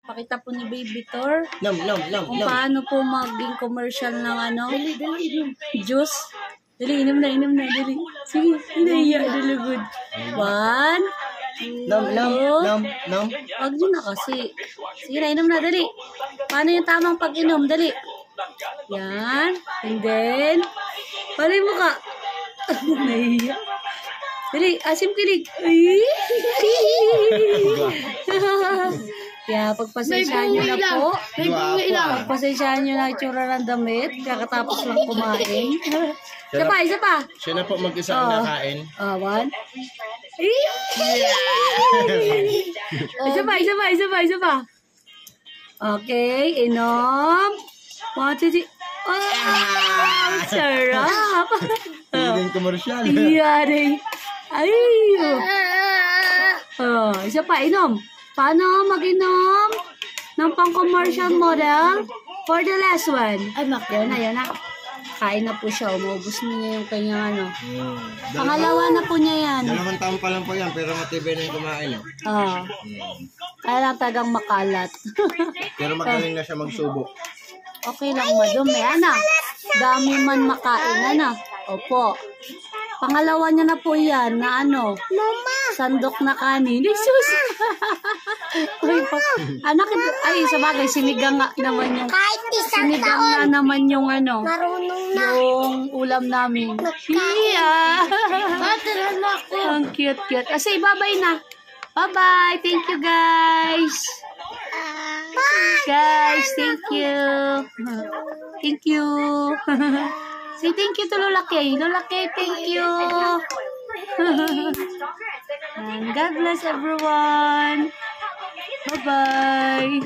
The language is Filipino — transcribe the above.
Pakita po ni Baby Thor Nom. kung paano po maging commercial ng ano, juice. Dali, inom na, dali. Sige, hinaiya, dalagod. 1, Nom. Wag nyo na kasi. Sige na, inom na, dali. Paano yung tamang pag-inom? Dali. Yan. And then, paano yung mukha? Nahiya. Dali, asim kilig. Yeah, pagpasensyaan nyo na po. Pagpasensyaan nyo na itsura ng damit. Kakatapos lang kumain. Isa pa. Siya na po mag-isa ang nakain. 1. Isa pa. Okay, inom. 1, 2, 3. Sarap. Feeling commercial. Iyari. Ay. Isa pa, inom. Paano mag-inom ng pang-commercial model for the last one? Yan na. Kain na po siya. Umuubos niya yung kanyang ano. Pangalawa na po niya yan. 2 taon pa lang po yan, pero matibay na yung kumain. Kaya lang tagang makalat. Pero magaling na siya magsubo. Okay lang, madumi. Dami man makain. Opo. Pangalawa niya na po yan na ano. Sandok na kanin. Jesus! Ay, sabagay, sinigang nga naman yung sinigang na naman yung ano. Yung ulam namin. Yeah! Ang cute. Kasi bye-bye na. Bye-bye. Thank you, guys. Guys, thank you. Thank you. Say thank you to Lola Kay. Lola Kay, thank you. And God bless everyone. Bye-bye.